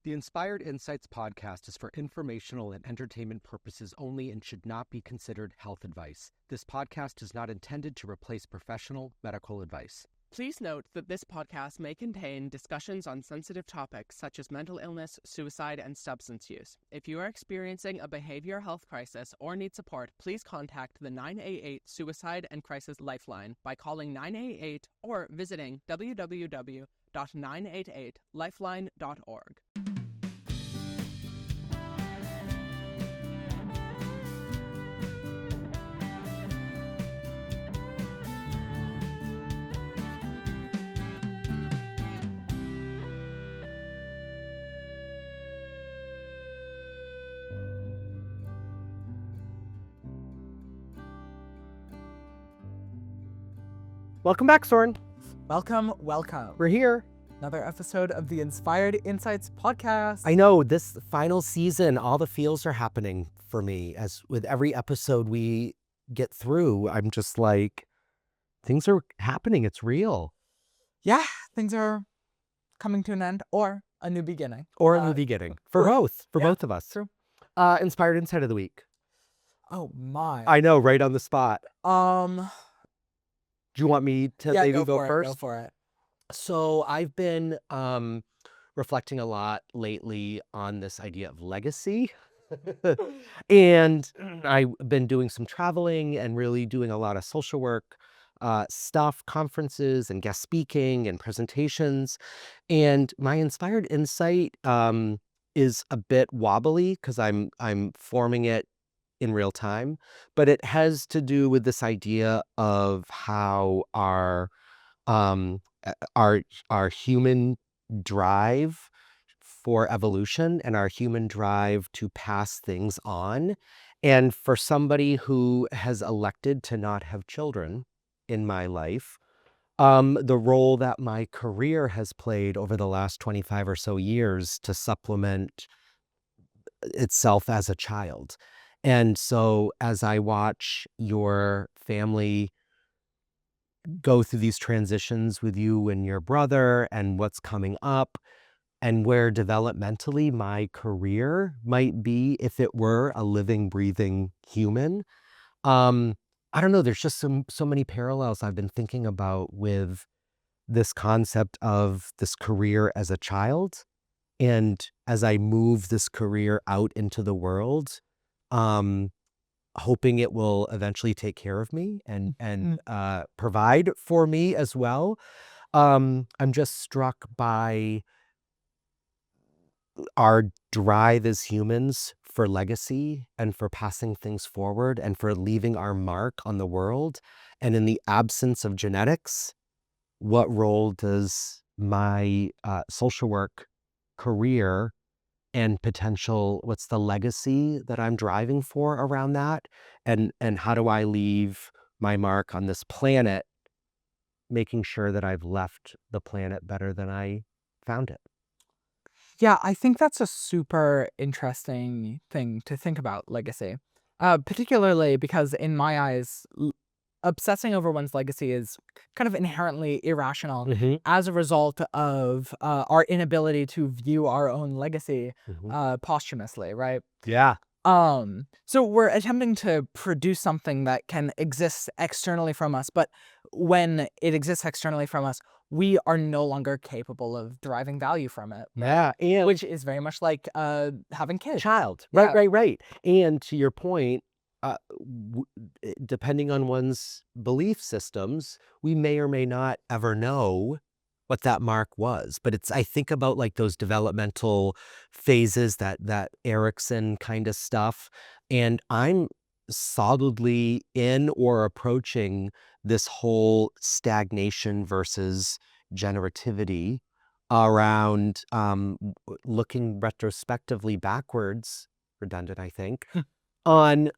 The Inspired Insights podcast is for informational and entertainment purposes only and should not be considered health advice. This podcast is not intended to replace professional medical advice. Please note that this podcast may contain discussions on sensitive topics such as mental illness, suicide, and substance use. If you are experiencing a behavioral health crisis or need support, please contact the 988 Suicide and Crisis Lifeline by calling 988 or visiting www.988lifeline.org. Welcome back, Soren. Welcome. We're here. Another episode of the Inspired Insights podcast. I know, this final season, all the feels are happening for me. As with every episode we get through, I'm just like, things are happening. It's real. Yeah, things are coming to an end or a new beginning. Or a new beginning. For both of us. True. Inspired Insight of the Week. Oh my. I know, right on the spot. Do you want me to maybe go first? Go for it. So I've been reflecting a lot lately on this idea of legacy. And I've been doing some traveling and really doing a lot of social work stuff, conferences and guest speaking and presentations. And my inspired insight is a bit wobbly because I'm forming it in real time, but it has to do with this idea of how our human drive for evolution and our human drive to pass things on. And for somebody who has elected to not have children in my life, the role that my career has played over the last 25 or so years to supplement itself as a child. And so as I watch your family go through these transitions with you and your brother and what's coming up and where developmentally my career might be if it were a living, breathing human, I don't know, there's just so many parallels I've been thinking about with this concept of this career as a child. And as I move this career out into the world, hoping it will eventually take care of me and provide for me as well. I'm just struck by our drive as humans for legacy and for passing things forward and for leaving our mark on the world. And in the absence of genetics, what role does my social work career and potential, what's the legacy that I'm driving for around that? And how do I leave my mark on this planet, making sure that I've left the planet better than I found it? Yeah, I think that's a super interesting thing to think about, legacy. Particularly because in my eyes, obsessing over one's legacy is kind of inherently irrational as a result of our inability to view our own legacy posthumously, right? Yeah. So we're attempting to produce something that can exist externally from us, but when it exists externally from us, we are no longer capable of deriving value from it. Yeah. And which is very much like having kids. Child. Yeah. Right. And to your point, depending on one's belief systems, we may or may not ever know what that mark was. But I think about like those developmental phases, that Erikson kind of stuff. And I'm solidly in or approaching this whole stagnation versus generativity around looking retrospectively backwards, redundant, I think, on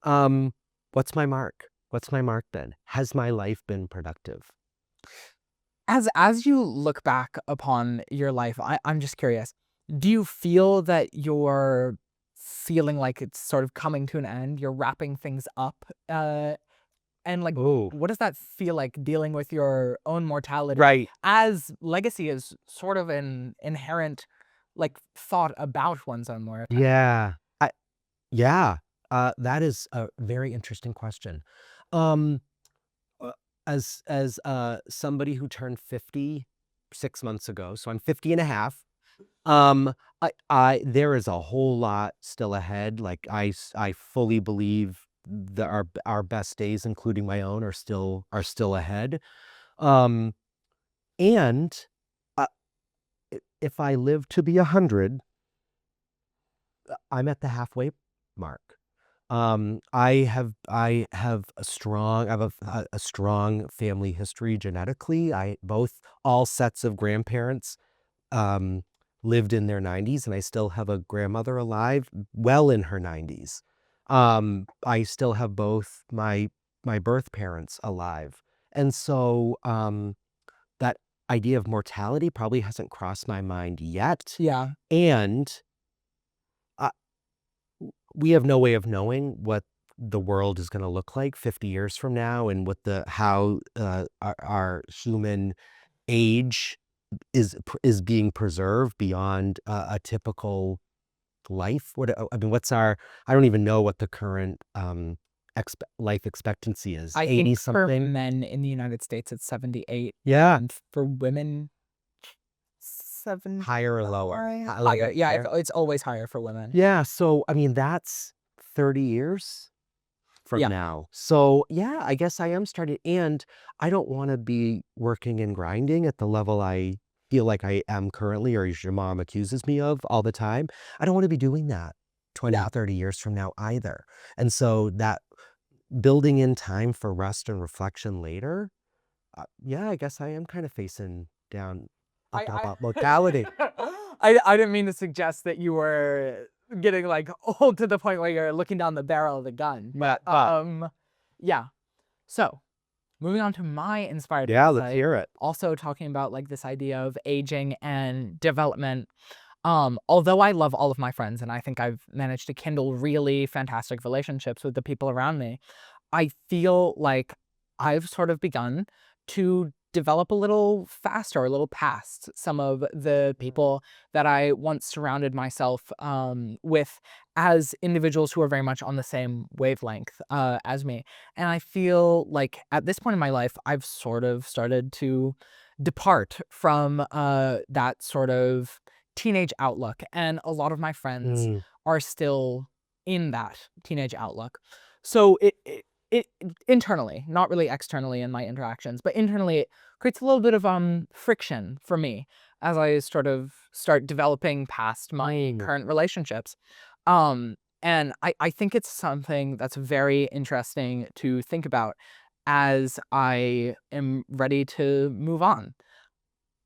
what's my mark? What's my mark been? Has my life been productive? As you look back upon your life, I'm just curious, do you feel that you're feeling like it's sort of coming to an end? You're wrapping things up? And like, what does that feel like dealing with your own mortality? Right. As legacy is sort of an inherent like thought about one's own more effectively? Yeah. Yeah. That is a very interesting question. Um, uh, as somebody who turned 50 6 months ago, so I'm 50 and a half. I there is a whole lot still ahead. Like I fully believe that our best days, including my own, are still ahead. Um, and uh, if I live to be 100, I'm at the halfway mark. I have a strong family history genetically. All sets of grandparents um, lived in their 90s, and I still have a grandmother alive, well in her 90s. I still have both my birth parents alive, and so that idea of mortality probably hasn't crossed my mind yet. Yeah. And uh, we have no way of knowing what the world is going to look like 50 years from now, and what the how our human age is being preserved beyond a typical life. I mean, I don't even know what the current life expectancy is. I 80 think for something. men in the United States, it's 78, Yeah. and for women, 7. Higher or lower? Higher. Yeah, Higher? it's always higher for women. Yeah. So, I mean, that's 30 years from Yeah. now. So, yeah, I guess I am starting, and I don't want to be working and grinding at the level I feel like I am currently, or as your mom accuses me of all the time. I don't want to be doing that 20, Yeah. 30 years from now either. And so that building in time for rest and reflection later, yeah, I guess I am kind of facing down about mortality. I didn't mean to suggest that you were getting like old to the point where you're looking down the barrel of the gun. But, Yeah. So, moving on to my inspired yeah, let's insight, hear it. also talking about like this idea of aging and development. Although I love all of my friends and I think I've managed to kindle really fantastic relationships with the people around me, I feel like I've sort of begun to develop a little faster, a little past some of the people that I once surrounded myself with as individuals who are very much on the same wavelength as me. And I feel like at this point in my life, I've sort of started to depart from that sort of teenage outlook. And a lot of my friends Mm, are still in that teenage outlook. So it internally, not really externally in my interactions, but internally it creates a little bit of friction for me as I sort of start developing past my current relationships. And I think it's something that's very interesting to think about as I am ready to move on.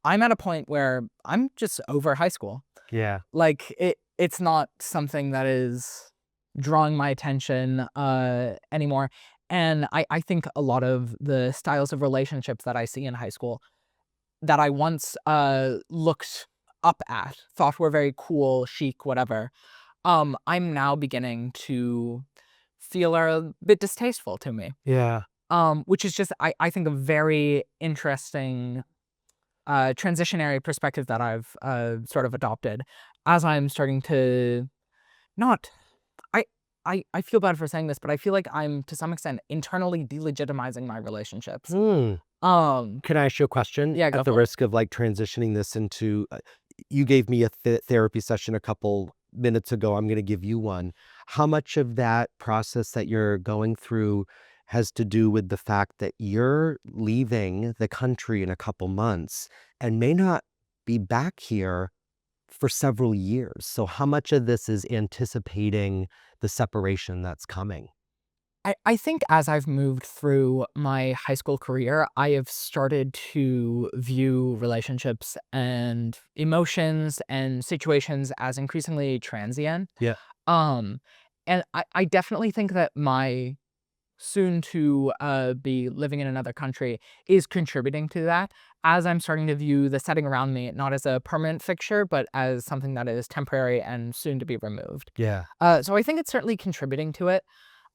I'm at a point where I'm just over high school. yeah. Like it's not something that is drawing my attention anymore. And I think a lot of the styles of relationships that I see in high school that I once looked up at, thought were very cool, chic, whatever, I'm now beginning to feel are a bit distasteful to me. Yeah. Which is just I think a very interesting transitionary perspective that I've sort of adopted as I'm starting to not I I feel bad for saying this, but I feel like I'm to some extent internally delegitimizing my relationships. Hmm. Can I ask you a question? Yeah, go At the for it. risk of like transitioning this into, you gave me a therapy session a couple minutes ago. I'm going to give you one. How much of that process that you're going through has to do with the fact that you're leaving the country in a couple months and may not be back here for several years? So, how much of this is anticipating the separation that's coming? I think as I've moved through my high school career, I have started to view relationships and emotions and situations as increasingly transient. Yeah. Um, and I definitely think that my soon to be living in another country is contributing to that as I'm starting to view the setting around me not as a permanent fixture, but as something that is temporary and soon to be removed. Yeah. So I think it's certainly contributing to it.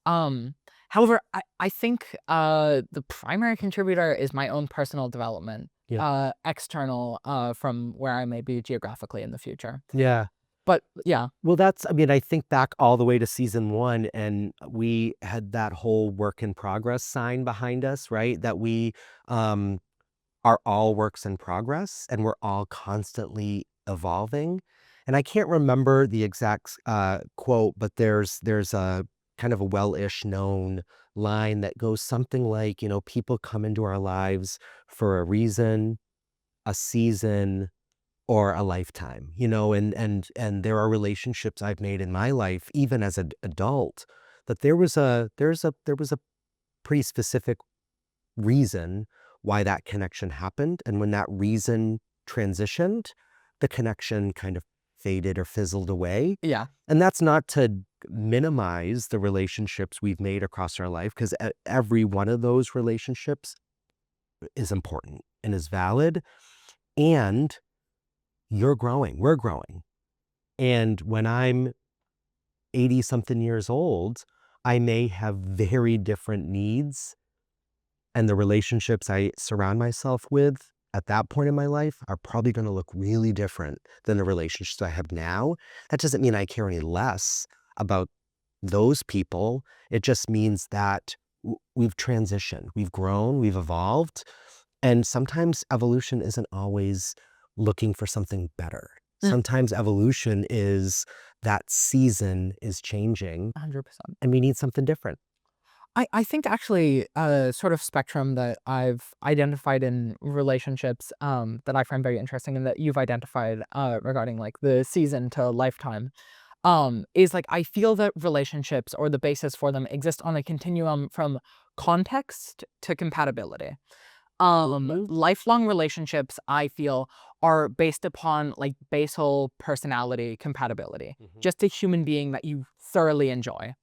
Um, However, I think the primary contributor is my own personal development. Yeah. external from where I may be geographically in the future. Yeah. But yeah, Well, that's I mean, I think back all the way to season 1, and we had that whole work in progress sign behind us, right? That we, um, are all works in progress, and we're all constantly evolving. And I can't remember the exact quote, but there's a kind of a well-ish known line that goes something like, people come into our lives for a reason, a season, or a lifetime, and there are relationships I've made in my life, even as an adult, that there was a pretty specific reason why that connection happened, and when that reason transitioned, the connection kind of faded or fizzled away. yeah, And that's not to minimize the relationships we've made across our life, because every one of those relationships is important and is valid, and you're growing, we're growing. And when I'm 80 something years old, I may have very different needs, and the relationships I surround myself with at that point in my life are probably going to look really different than the relationships I have now. That doesn't mean I care any less about those people. It just means that we've transitioned, we've grown, we've evolved. And sometimes evolution isn't always looking for something better. mm, Sometimes evolution is that season is changing 100%. and we need something different. I think actually a sort of spectrum that I've identified in relationships that I find very interesting and that you've identified regarding like the season to lifetime is like I feel that relationships or the basis for them exist on a continuum from context to compatibility. Lifelong relationships I feel are based upon like basal personality compatibility, Mhm. just a human being that you thoroughly enjoy.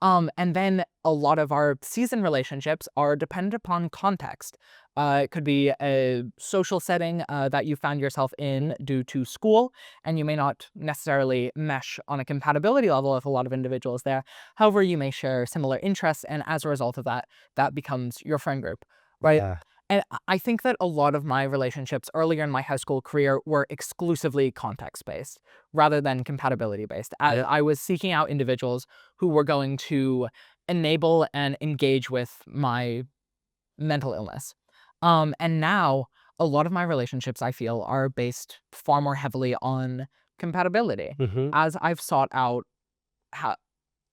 And then a lot of our season relationships are dependent upon context. It could be a social setting that you found yourself in due to school, and you may not necessarily mesh on a compatibility level with a lot of individuals there. However, you may share similar interests, and as a result of that, that becomes your friend group, right? Yeah. And I think that a lot of my relationships earlier in my high school career were exclusively context based rather than compatibility based. I was seeking out individuals who were going to enable and engage with my mental illness. And now a lot of my relationships I feel are based far more heavily on compatibility Mhm. as I've sought out how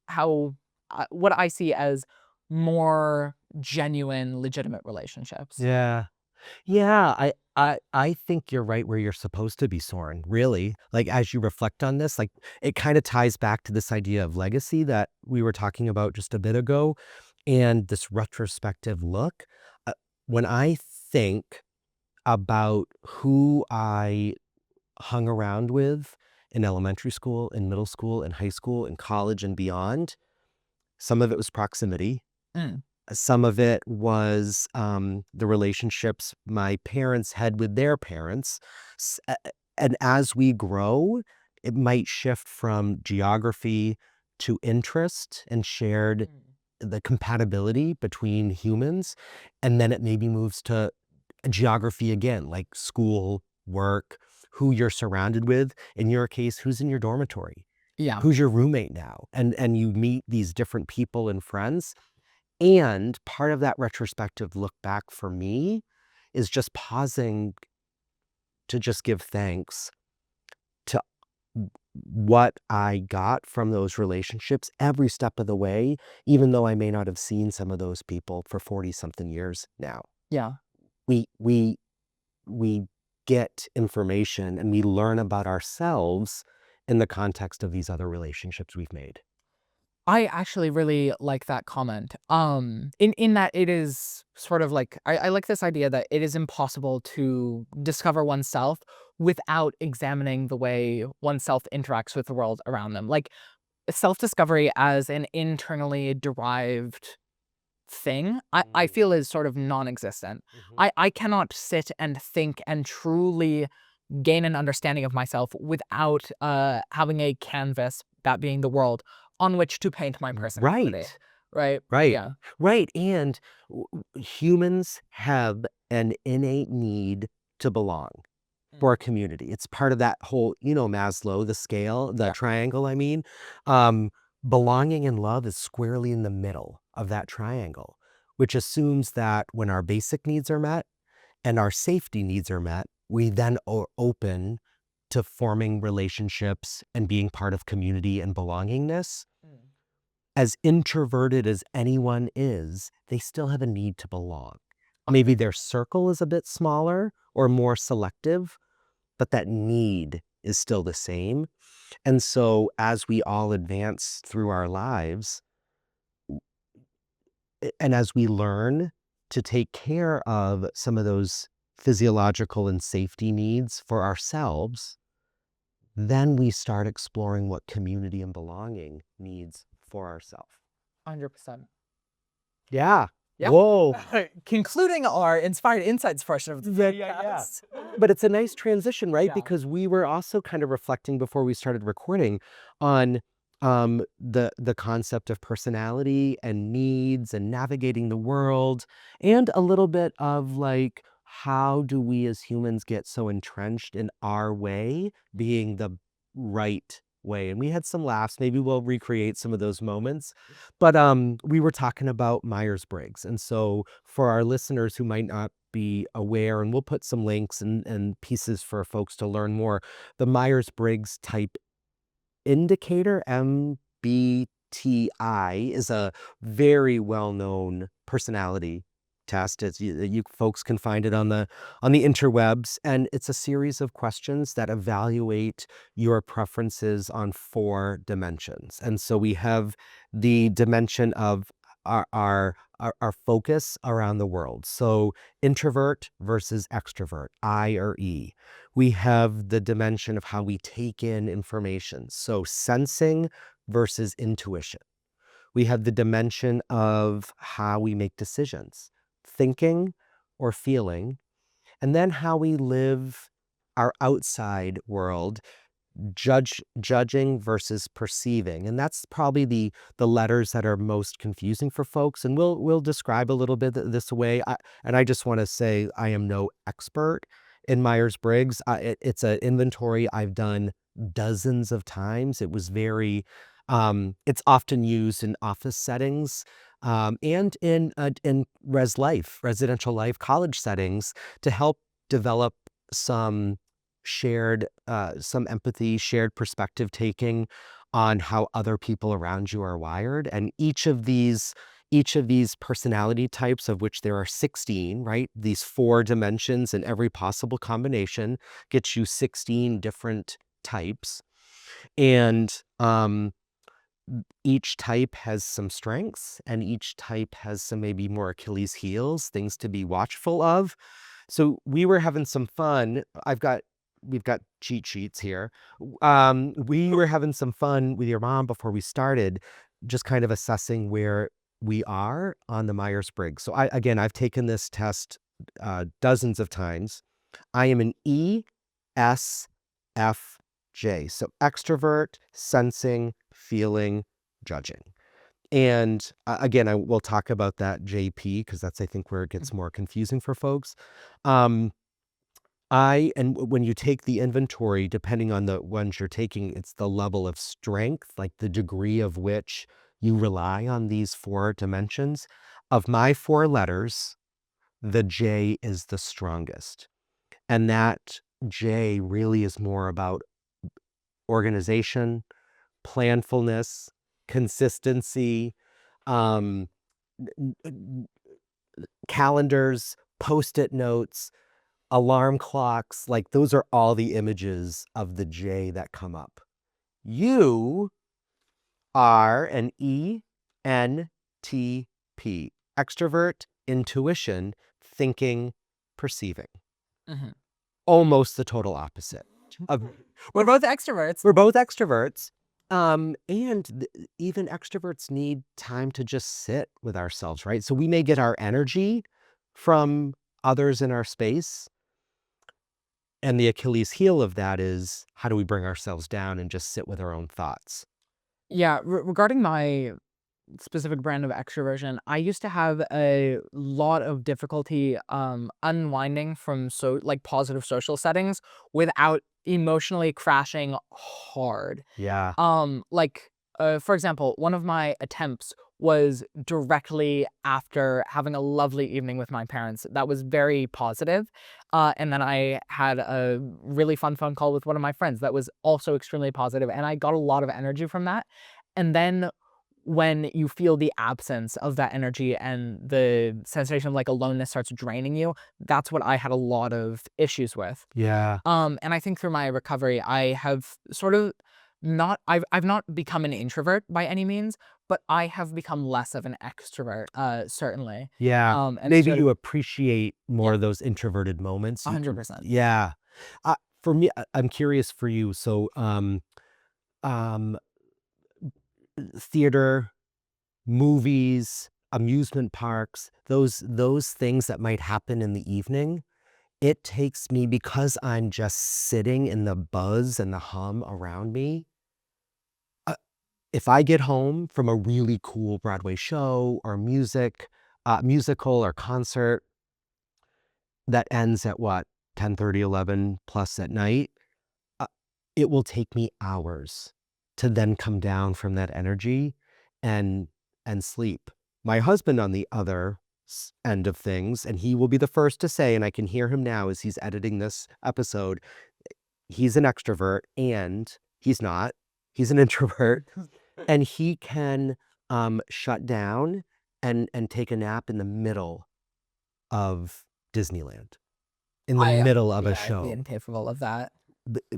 how what I see as more genuine, legitimate relationships. Yeah. Yeah, I think you're right where you're supposed to be, Soren, really. Like, as you reflect on this, like, it kinda ties back to this idea of legacy that we were talking about just a bit ago, and this retrospective look. Uh, when I think about who I hung around with in elementary school, in middle school, in high school, in college, and beyond, some of it was proximity. Mm, Some of it was, the relationships my parents had with their parents. And as we grow, it might shift from geography to interest and shared mm. the compatibility between humans, and then it maybe moves to geography again, like school, work, who you're surrounded with. In your case, who's in your dormitory? Yeah. Who's your roommate now? And you meet these different people and friends, and part of that retrospective look back for me is just pausing to just give thanks to what I got from those relationships every step of the way, even though I may not have seen some of those people for 40 something years now. Yeah. We we we get information and we learn about ourselves in the context of these other relationships we've made. I actually really like that comment. In that it is sort of like I like this idea that it is impossible to discover oneself without examining the way oneself interacts with the world around them. Like self-discovery as an internally derived thing, I Mm, feel is sort of non-existent. mhm. I cannot sit and think and truly gain an understanding of myself without having a canvas, that being the world, on which to paint my personality. Right. Right? Right, Yeah. right, and humans have an innate need to belong for a community. It's part of that whole, Maslow, the scale, the triangle, I mean. Belonging and love is squarely in the middle of that triangle, which assumes that when our basic needs are met and our safety needs are met, we then are open to forming relationships and being part of community and belongingness. As introverted as anyone is, they still have a need to belong. Maybe their circle is a bit smaller or more selective, but that need is still the same. And so as we all advance through our lives, and as we learn to take care of some of those physiological and safety needs for ourselves, then we start exploring what community and belonging needs for ourselves. 100%. Yeah. Yeah. Whoa. Concluding our Inspired Insights portion of the podcast. But it's a nice transition, right? Yeah. Because we were also kind of reflecting before we started recording on the concept of personality and needs and navigating the world, and a little bit of like, how do we as humans get so entrenched in our way being the right way? And we had some laughs. Maybe we'll recreate some of those moments. But we were talking about Myers-Briggs. And so for our listeners who might not be aware, and we'll put some links and pieces for folks to learn more, the Myers-Briggs type indicator, MBTI, is a very well-known personality test. You folks can find it on the interwebs, and it's a series of questions that evaluate your preferences on 4 dimensions. And so we have the dimension of our focus around the world. So introvert versus extrovert, I or E. We have the dimension of how we take in information. So sensing versus intuition. We have the dimension of how we make decisions, thinking or feeling, and then how we live our outside world, judging versus perceiving. And that's probably the letters that are most confusing for folks. And we'll describe a little bit this way. And I just want to say I am no expert in Myers-Briggs. It's an inventory I've done dozens of times. It was very it's often used in office settings, and in residential life, college settings, to help develop some some empathy, shared perspective taking on how other people around you are wired. And each of these personality types, of which there are 16, right? These 4 dimensions in every possible combination gets you 16 different types. And each type has some strengths, and each type has some maybe more Achilles heels, things to be watchful of. So we were having some fun. We've got cheat sheets here. We were having some fun with your mom before we started, just kind of assessing where we are on the Myers-Briggs. So I've taken this test dozens of times. I am an ESFJ. So extrovert, sensing, feeling, judging. And again, I will talk about that JP, because that's, I think, where it gets more confusing for folks. When you take the inventory, depending on the ones you're taking, it's the level of strength, like the degree of which you rely on these 4 dimensions. Of my 4 letters, the J is the strongest. And that J really is more about organization, planfulness, consistency, um, calendars, post-it notes, alarm clocks. Like, those are all the images of the J that come up. You are an ENTP, extrovert, intuition, thinking, perceiving. Almost the total opposite. We're both extroverts. We're both extroverts. Even extroverts need time to just sit with ourselves, right? So we may get our energy from others in our space. And the Achilles heel of that is, how do we bring ourselves down and just sit with our own thoughts? Yeah, regarding my specific brand of extroversion, I used to have a lot of difficulty unwinding from positive social settings without emotionally crashing hard. Yeah. For example, one of my attempts was directly after having a lovely evening with my parents. That was very positive. And then I had a really fun phone call with one of my friends that was also extremely positive, and I got a lot of energy from that. And then when you feel the absence of that energy and the sensation of aloneness starts draining you, that's what I had a lot of issues with. Yeah. And I think through my recovery, I have sort of I've not become an introvert by any means, but I have become less of an extrovert, certainly. Yeah. And Maybe sort of you appreciate more yeah, of those introverted moments. You can 100%. yeah. For me, I'm curious for you. So, um, theater, movies, amusement parks, those things that might happen in the evening, it takes me because I'm just sitting in the buzz and the hum around me. Uh, if I get home from a really cool Broadway show or musical or concert that ends at what, 10:30, 11 plus at night, uh, it will take me hours to then come down from that energy and sleep. My husband on the other end of things, and he will be the first to say, and I can hear him now as he's editing this episode, he's an extrovert and he's not. He's an introvert, and he can shut down and take a nap in the middle of Disneyland, in the middle of a Yeah, I'd be show. incapable of that.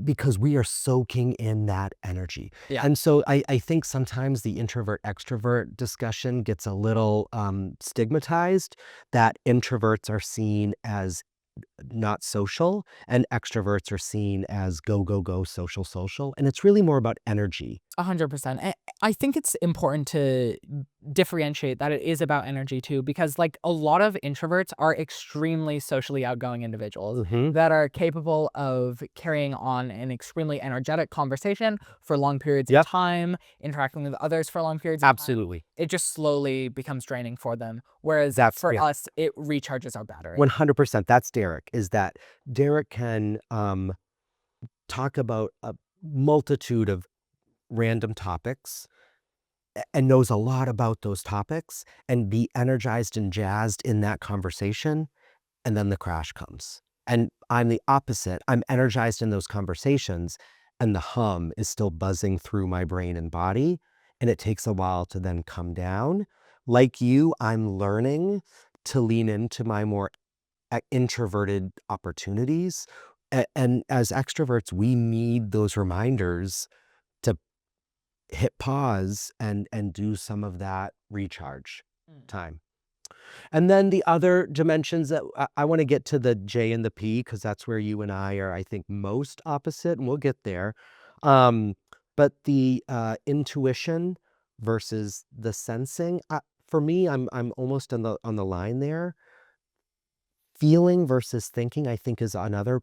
Because we are soaking in that energy. Yeah. And so I think sometimes the introvert extrovert discussion gets a little stigmatized, that introverts are seen as not social and extroverts are seen as go, go, go, social, social. And it's really more about energy. 100%. I think it's important to differentiate that it is about energy too, because a lot of introverts are extremely socially outgoing individuals Hmm. that are capable of carrying on an extremely energetic conversation for long periods of Yep, time, interacting with others for long periods of time. absolutely. It just slowly becomes draining for them. Whereas for Yeah, us, it recharges our battery. 100%. That's Derek, is that Derek can talk about a multitude of random topics and knows a lot about those topics and be energized and jazzed in that conversation, and then the crash comes. And I'm the opposite. I'm energized in those conversations, and the hum is still buzzing through my brain and body, and it takes a while to then come down. Like you, I'm learning to lean into my more introverted opportunities. And as extroverts, we need those reminders to hit pause and do some of that recharge Mm. time. And then the other dimensions that I want to get to, the J and the P, because that's where you and I are, I think, most opposite, and we'll get there. Um, but the intuition versus the sensing, for me, I'm almost on the line there. Feeling versus thinking, I think, is another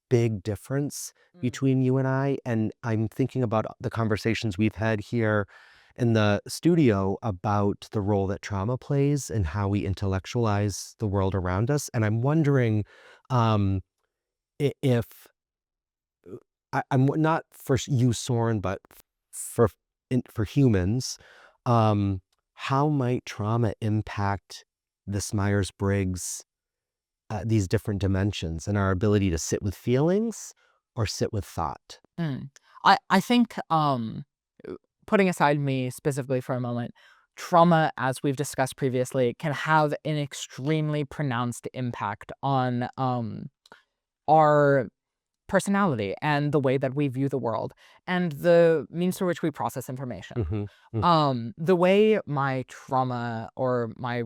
big difference Mm. between you and I. And I'm thinking about the conversations we've had here in the studio about the role that trauma plays and how we intellectualize the world around us. And I'm wondering um, if I'm not for you, Soren, but for for humans, um, how might trauma impact this Myers-Briggs, these different dimensions and our ability to sit with feelings or sit with thought? Mm. I think putting aside me specifically for a moment, trauma, as we've discussed previously, can have an extremely pronounced impact on our personality and the way that we view the world and the means through which we process information. Hmm. The way my trauma or my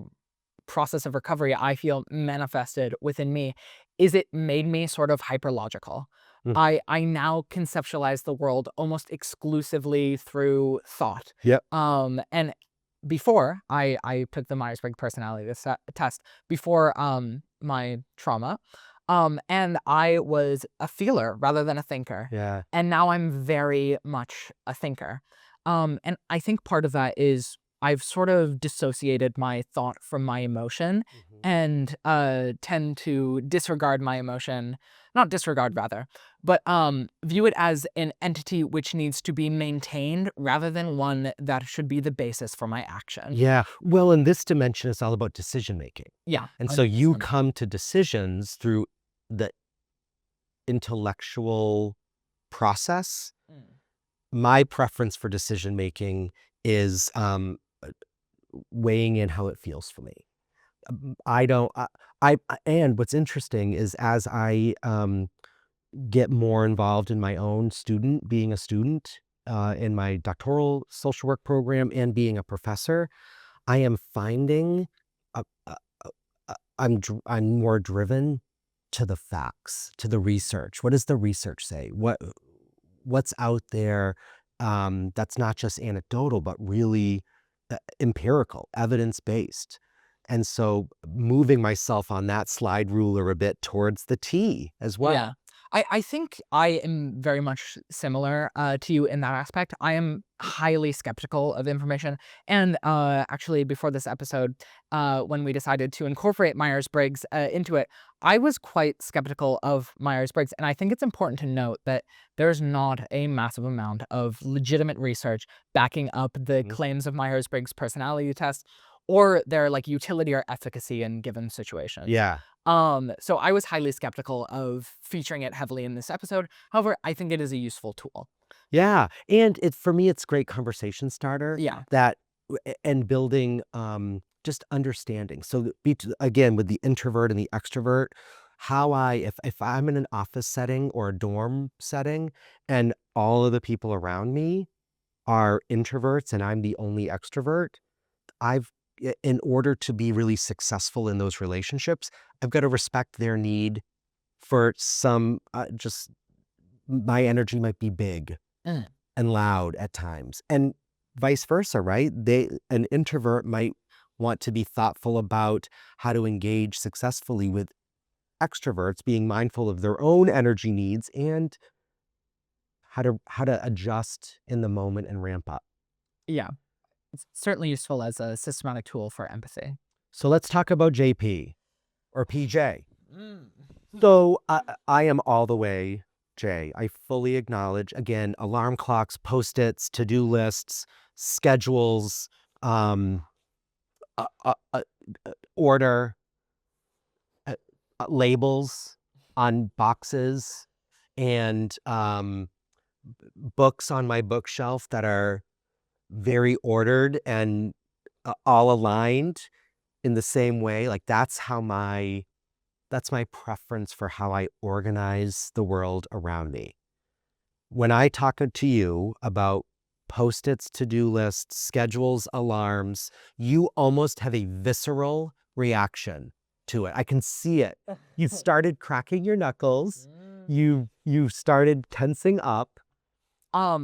process of recovery, I feel, manifested within me is it made me sort of hyperlogical. Mm. I now conceptualize the world almost exclusively through thought. Yep. And before I took the Myers-Briggs personality test before my trauma, and I was a feeler rather than a thinker. Yeah. And now I'm very much a thinker. And I think part of that is I've sort of dissociated my thought from my emotion and tend to disregard my emotion, not disregard rather, but view it as an entity which needs to be maintained rather than one that should be the basis for my action. Yeah. Well, in this dimension, it's all about decision making. Yeah, And so you 100%. come to decisions through the intellectual process. Mm. My preference for decision making is weighing in how it feels for me. I don't, and what's interesting is as I get more involved in my own being a student in my doctoral social work program and being a professor, I am finding uh, uh, I'm more driven to the facts, to the research. What does the research say? What's out there that's not just anecdotal, but really empirical, evidence-based. And so moving myself on that slide ruler a bit towards the T as well. Yeah. I think I am very much similar to you in that aspect. I am highly skeptical of information. And actually, before this episode, when we decided to incorporate Myers-Briggs into it, I was quite skeptical of Myers-Briggs. And I think it's important to note that there's not a massive amount of legitimate research backing up the Mhm. claims of Myers-Briggs personality tests or their like utility or efficacy in given situations. Yeah. So I was highly skeptical of featuring it heavily in this episode. However, I think it is a useful tool. Yeah, and for me, it's great conversation starter Yeah. that and building, just understanding. So, again, with the introvert and the extrovert, how if I'm in an office setting or a dorm setting and all of the people around me are introverts and I'm the only extrovert, in order to be really successful in those relationships, I've got to respect their need for some, just my energy might be big Mm. and loud at times, and vice versa, right? An introvert might want to be thoughtful about how to engage successfully with extroverts, being mindful of their own energy needs and how to adjust in the moment and ramp up. Yeah. It's certainly useful as a systematic tool for empathy. So let's talk about JP or PJ. Mm. So I am all the way J. I fully acknowledge, again, alarm clocks, Post-its, to-do lists, schedules, um, order, uh, labels on boxes, and books on my bookshelf that are very ordered and all aligned in the same way. Like that's my preference for how I organize the world around me. When I talk to you about Post-its, to-do lists, schedules, alarms, you almost have a visceral reaction to it. I can see it. You started cracking your knuckles. You started tensing up.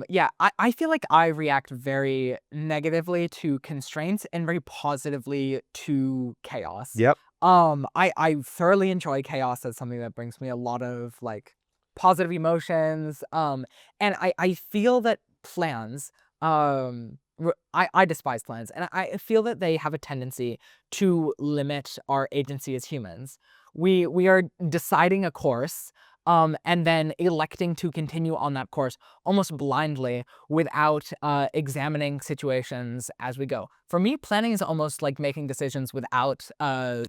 Yeah, I feel like I react very negatively to constraints and very positively to chaos. Yep. I thoroughly enjoy chaos as something that brings me a lot of like positive emotions. And I feel that plans, I despise plans, and I feel that they have a tendency to limit our agency as humans. We are deciding a course, and then electing to continue on that course almost blindly without examining situations as we go. For me, planning is almost like making decisions without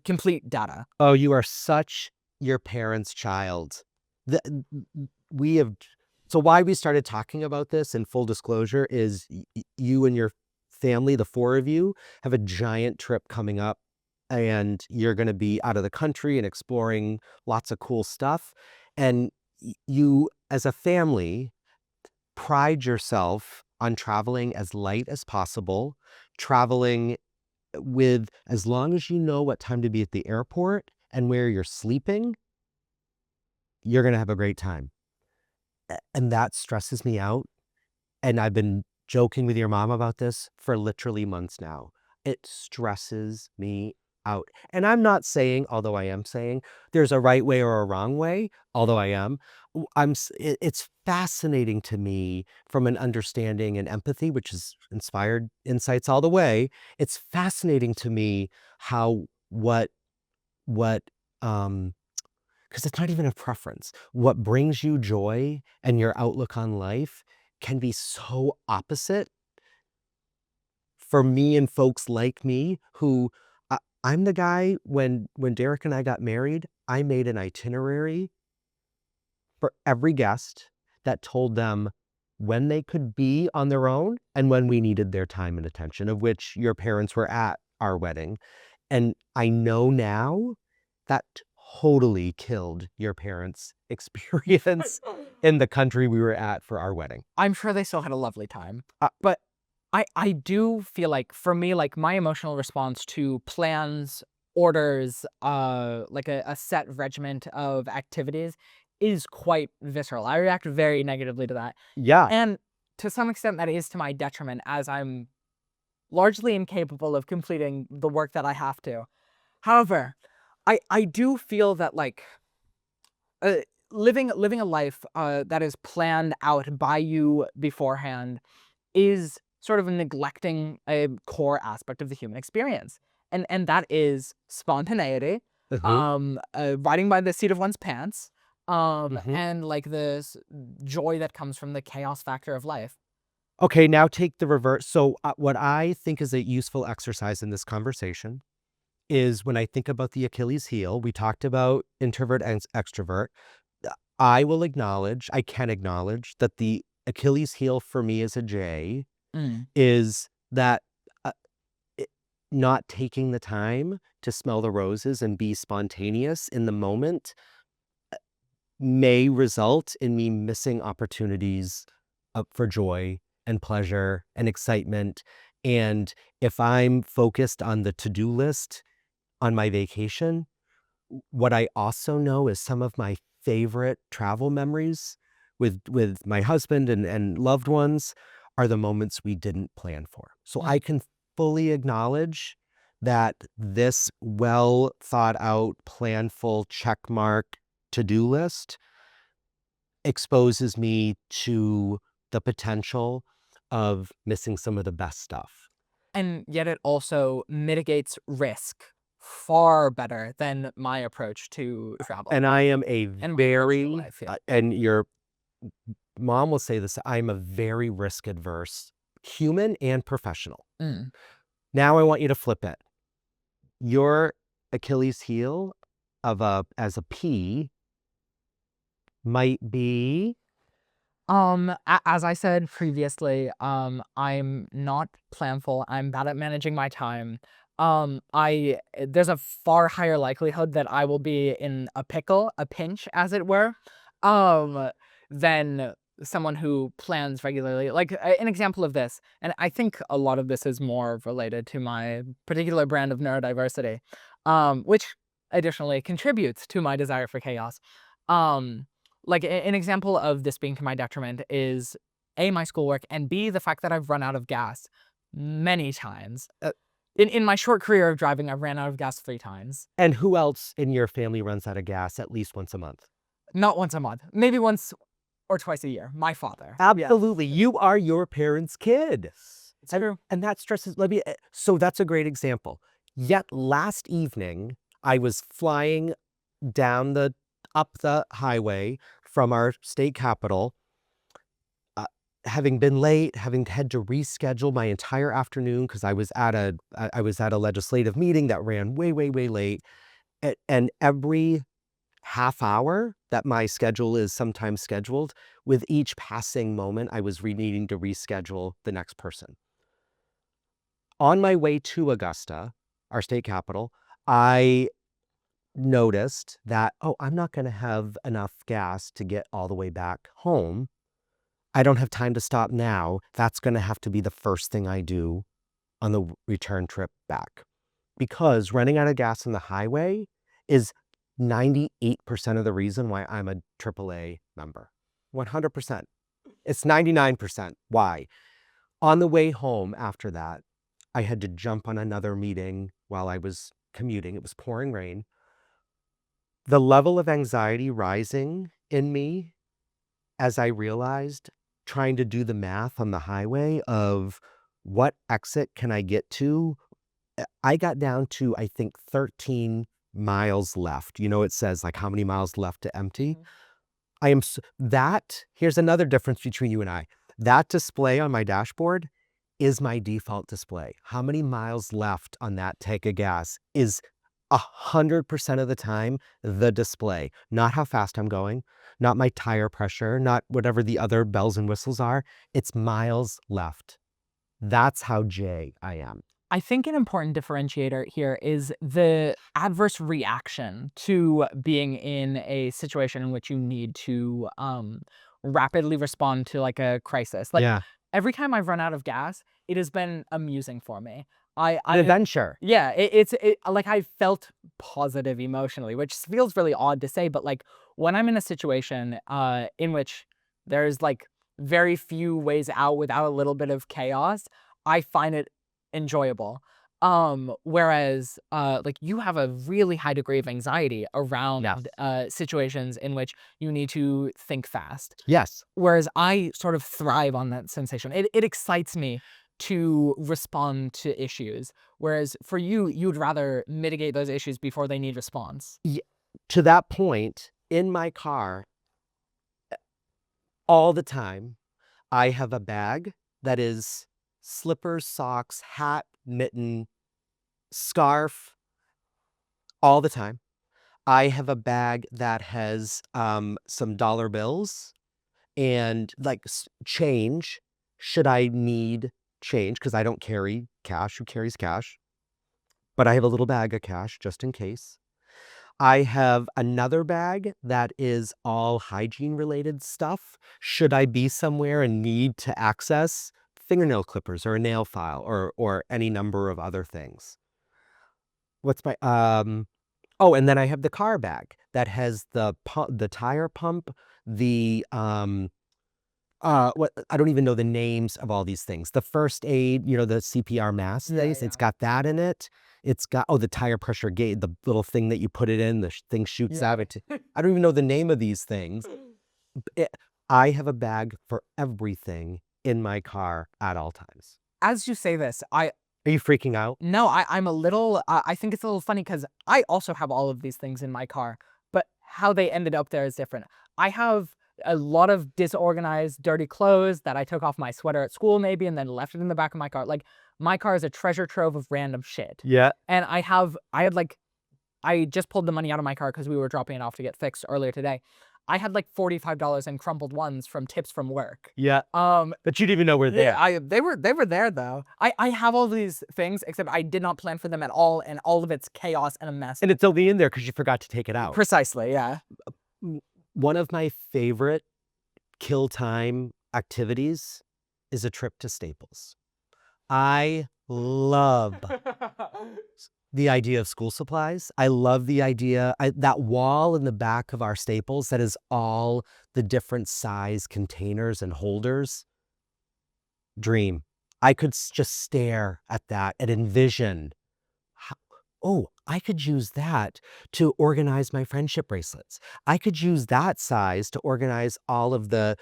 complete data. Oh, you are such your parents' child. The we have so why we started talking about this in full disclosure is you and your family, the four of you, have a giant trip coming up and you're going to be out of the country and exploring lots of cool stuff. And you, as a family, pride yourself on traveling as light as possible, traveling with as long as you know what time to be at the airport and where you're sleeping, you're going to have a great time. And that stresses me out. And I've been joking with your mom about this for literally months now. It stresses me out. And I'm not saying, although I am saying, there's a right way or a wrong way, although I am. It's fascinating to me from an understanding and empathy, which is inspired insights all the way. It's fascinating to me how what because it's not even a preference. What brings you joy and your outlook on life can be so opposite for me and folks like me who I'm the guy when Derek and I got married, I made an itinerary for every guest that told them when they could be on their own and when we needed their time and attention, of which your parents were at our wedding. And I know now that totally killed your parents' experience in the country we were at for our wedding. I'm sure they still had a lovely time. But I do feel like, for me, like, my emotional response to plans, orders, like a set regiment of activities is quite visceral. I react very negatively to that. Yeah. And to some extent, that is to my detriment, as I'm largely incapable of completing the work that I have to. However, I do feel that, like, uh, living a life that is planned out by you beforehand is sort of neglecting a core aspect of the human experience, and that is spontaneity, Mhm, riding by the seat of one's pants, mhm. and like this joy that comes from the chaos factor of life. Okay, now take the reverse. So, what I think is a useful exercise in this conversation is when I think about the Achilles heel, we talked about introvert and extrovert. I can acknowledge that the Achilles heel for me as a J Mm. is that uh, it, not taking the time to smell the roses and be spontaneous in the moment may result in me missing opportunities for joy and pleasure and excitement. And if I'm focused on the to-do list on my vacation, what I also know is some of my favorite travel memories with my husband and loved ones are the moments we didn't plan for. So I Mm. can fully acknowledge that this well thought out, planful checkmark to-do list exposes me to the potential of missing some of the best stuff. And yet it also mitigates risk far better than my approach to travel And I am a and my personal very, life. Yeah. and your mom will say this, I'm a very risk adverse human and professional. Mm. Now I want you to flip it. Your Achilles heel as a P might be, As I said previously, I'm not planful. I'm bad at managing my time. There's a far higher likelihood that I will be in a pickle, a pinch, as it were, um, than someone who plans regularly. Like, an example of this, and I think a lot of this is more related to my particular brand of neurodiversity, which additionally contributes to my desire for chaos. Um, like, an example of this being to my detriment is A, my schoolwork, and B, the fact that I've run out of gas many times. In my short career of driving, I've ran out of gas 3 times. and who else in your family runs out of gas at least once a month? Not once a month, maybe once or twice a year. My father. Yeah, Absolutely. You are your parents' kid. it's true. And that stresses, so that's a great example. Yet last evening, I was flying up the highway from our state capital, having been late, having had to reschedule my entire afternoon because I was at a legislative meeting that ran way, way, way late. And every half hour that my schedule is sometimes scheduled, with each passing moment, I was needing to reschedule the next person. On my way to Augusta, our state capital, I noticed that, oh, I'm not going to have enough gas to get all the way back home. I don't have time to stop now. That's going to have to be the first thing I do on the return trip back. Because running out of gas on the highway is 98% of the reason why I'm a AAA member. 100%. It's 99%. Why? On the way home after that, I had to jump on another meeting while I was commuting. It was pouring rain. The level of anxiety rising in me as I realized, trying to do the math on the highway of what exit can I get to. I got down to, I think, 13 miles left. You know, it says like how many miles left to empty. I am here's another difference between you and I. That display on my dashboard is my default display. How many miles left on that tank of gas is 100% of the time the display, not how fast I'm going, not my tire pressure, not whatever the other bells and whistles are. It's miles left. That's how J I am. I think an important differentiator here is the adverse reaction to being in a situation in which you need to rapidly respond to like a crisis. Like Yeah. every time I've run out of gas, it has been amusing for me. An adventure. Yeah, it's like I felt positive emotionally, which feels really odd to say, but like when I'm in a situation in which there's like very few ways out without a little bit of chaos, I find it enjoyable. Whereas like you have a really high degree of anxiety around situations in which you need to think fast. Yes. Whereas I sort of thrive on that sensation. It excites me to respond to issues. Whereas for you, you'd rather mitigate those issues before they need response. To that point, in my car, all the time, I have a bag that is slippers, socks, hat, mitten, scarf, all the time. I have a bag that has some dollar bills and like change, should I need change, because I don't carry cash. Who carries cash? But I have a little bag of cash just in case. I have another bag that is all hygiene related stuff. Should I be somewhere and need to access fingernail clippers or a nail file or any number of other things. What's my oh, and then I have the car bag that has the tire pump, the what, I don't even know the names of all these things. The first aid, you know, the CPR mask days, it's got that in it. It's got, oh, the tire pressure gauge, the little thing that you put it in, the thing shoots out. I don't even know the name of these things. I have a bag for everything in my car at all times. As you say this, Are you freaking out? No, I'm a little, I think it's a little funny because I also have all of these things in my car, but how they ended up there is different. I have a lot of disorganized, dirty clothes that I took off my sweater at school maybe and then left it in the back of my car. Like my car is a treasure trove of random shit. Yeah. And I just pulled the money out of my car because we were dropping it off to get fixed earlier today. I had like $45 in crumpled ones from tips from work. Yeah. But you didn't even know were there. Yeah, they were there though. I have all these things, except I did not plan for them at all, and all of it's chaos and a mess. And it's only in there because you forgot to take it out. Precisely, yeah. One of my favorite kill time activities is a trip to Staples. I love the idea of school supplies. I love the idea, that wall in the back of our Staples that is all the different size containers and holders. Dream. I could just stare at that and envision, oh, I could use that to organize my friendship bracelets. I could use that size to organize all of the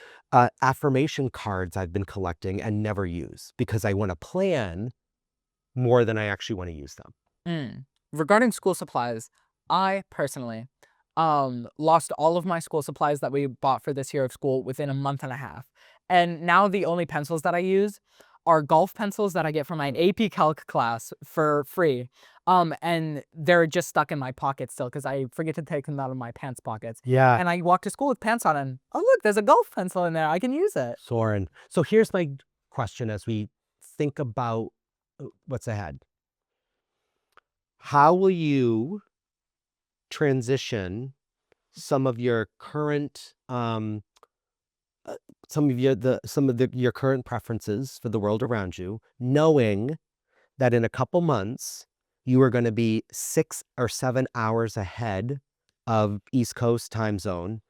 affirmation cards I've been collecting and never use because I want to plan more than I actually want to use them. Regarding school supplies, I personally lost all of my school supplies that we bought for this year of school within a month and a half. And now the only pencils that I use are golf pencils that I get from my AP Calc class for free. And they're just stuck in my pocket still because I forget to take them out of my pants pockets. Yeah. And I walk to school with pants on and, oh look, there's a golf pencil in there. I can use it. Soren. So here's my question as we think about what's ahead. How will you transition some of your current your current preferences for the world around you, knowing that in a couple months you are going to be 6 or 7 hours ahead of East Coast time zone,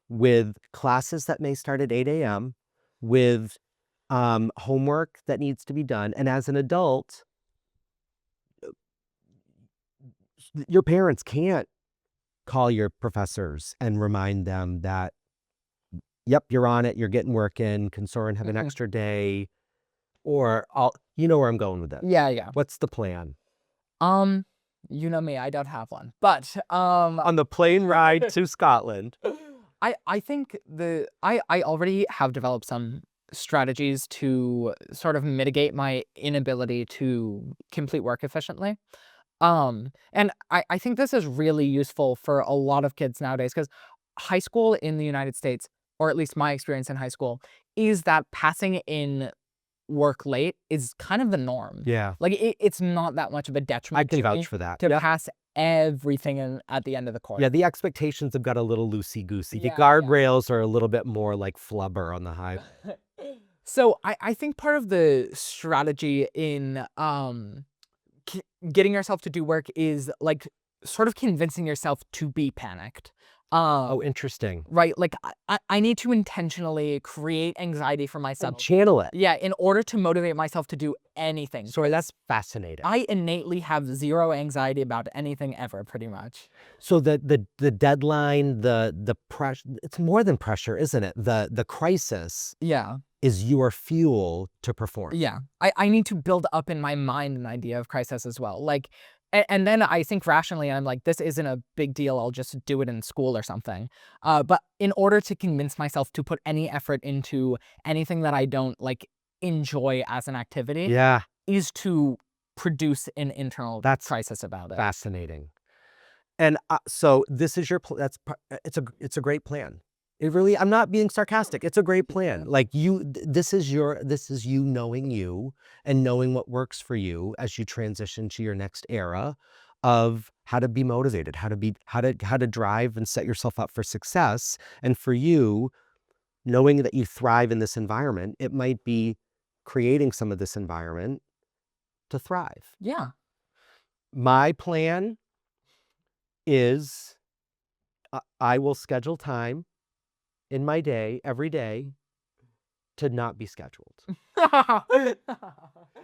with classes that may start at 8 a.m., with homework that needs to be done, and as an adult, your parents can't call your professors and remind them that, yep, you're on it, you're getting work in, can Soren have an extra day? Or you know where I'm going with this. Yeah. What's the plan? You know me, I don't have one. But On the plane ride to Scotland. I think I already have developed some strategies to sort of mitigate my inability to complete work efficiently. And I think this is really useful for a lot of kids nowadays because high school in the United States, or at least my experience in high school, is that passing in work late is kind of the norm. Yeah. Like it's not that much of a detriment I can to me vouch for that. to Yep. pass everything in at the end of the course. Yeah, the expectations have got a little loosey-goosey. The Yeah. guardrails are a little bit more like flubber on the high. So I think part of the strategy in getting yourself to do work is like sort of convincing yourself to be panicked. Oh, interesting. Right? Like I need to intentionally create anxiety for And myself. channel it. Yeah, in order to motivate myself to do anything. Sorry, that's fascinating. I innately have zero anxiety about anything ever, pretty much. So the deadline, the pressure, it's more than pressure, isn't it? The crisis Yeah. is your fuel to perform. Yeah. I need to build up in my mind an idea of crisis as well. Like, and then I think rationally, I'm like, this isn't a big deal. I'll just do it in school or something. But in order to convince myself to put any effort into anything that I don't like enjoy as an activity Yeah, is to produce an internal That's crisis about it. fascinating. And so this is your it's a great plan. It really, I'm not being sarcastic. It's a great plan. Like this is you knowing you and knowing what works for you as you transition to your next era of how to be motivated, how to drive and set yourself up for success. And for you, knowing that you thrive in this environment, it might be creating some of this environment to thrive. Yeah. My plan is I will schedule time in my day, every day, to not be scheduled.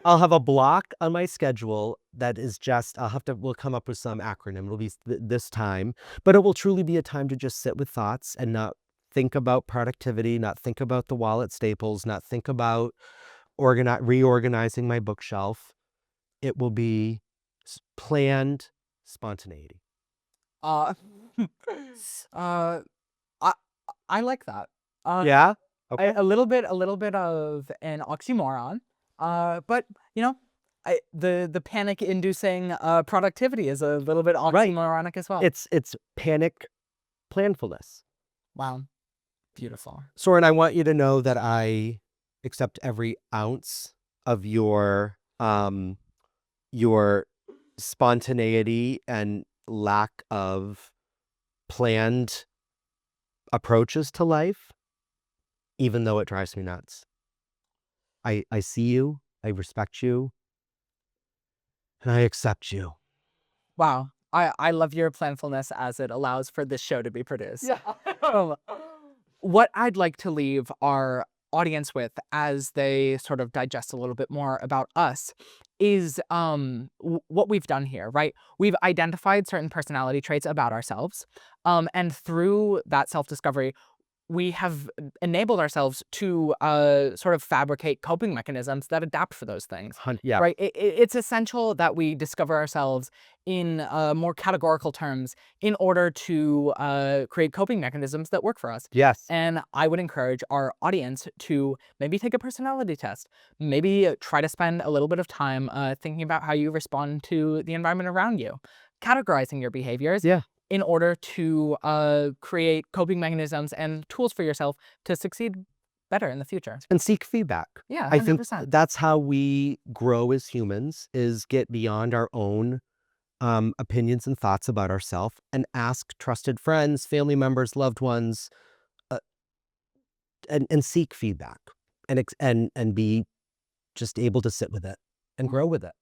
I'll have a block on my schedule that is just, we'll come up with some acronym. It'll be this time, but it will truly be a time to just sit with thoughts and not think about productivity, not think about the wall at Staples, not think about reorganizing my bookshelf. It will be planned spontaneity. I like that. Yeah? Okay. A little bit of an oxymoron. But you know, the panic-inducing productivity is a little bit oxymoronic as well. It's panic planfulness. Wow. Beautiful. Soren, I want you to know that I accept every ounce of your spontaneity and lack of planned approaches to life, even though it drives me nuts. I see you, I respect you, and I accept you. Wow. I love your planfulness as it allows for this show to be produced. Yeah. What I'd like to leave our audience with as they sort of digest a little bit more about us is what we've done here, right? We've identified certain personality traits about ourselves. And through that self-discovery, we have enabled ourselves to sort of fabricate coping mechanisms that adapt for those things. Yeah. Right? It's essential that we discover ourselves in more categorical terms in order to create coping mechanisms that work for us. Yes. And I would encourage our audience to maybe take a personality test, maybe try to spend a little bit of time thinking about how you respond to the environment around you, categorizing your behaviors. Yeah. In order to create coping mechanisms and tools for yourself to succeed better in the future. And seek feedback. Yeah, 100%. I think that's how we grow as humans, is get beyond our own opinions and thoughts about ourselves and ask trusted friends, family members, loved ones, and seek feedback and be just able to sit with it and grow with it.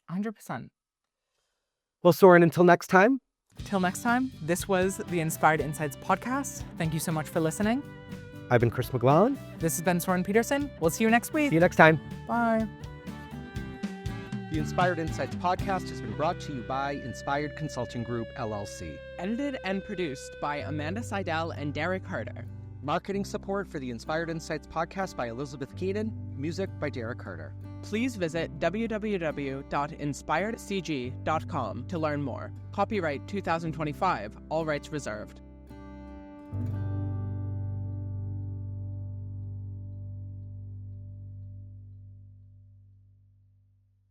100%. Well, Soren, until next time. Till next time, this was the Inspired Insights podcast. Thank you so much for listening. I've been Chris McGlellan. This has been Soren Peterson. We'll see you next week. See you next time. Bye. The Inspired Insights podcast has been brought to you by Inspired Consulting Group, LLC. Edited and produced by Amanda Seidel and Derek Harder. Marketing support for the Inspired Insights podcast by Elizabeth Keenan. Music by Derek Harder. Please visit www.inspiredcg.com to learn more. Copyright 2025, all rights reserved.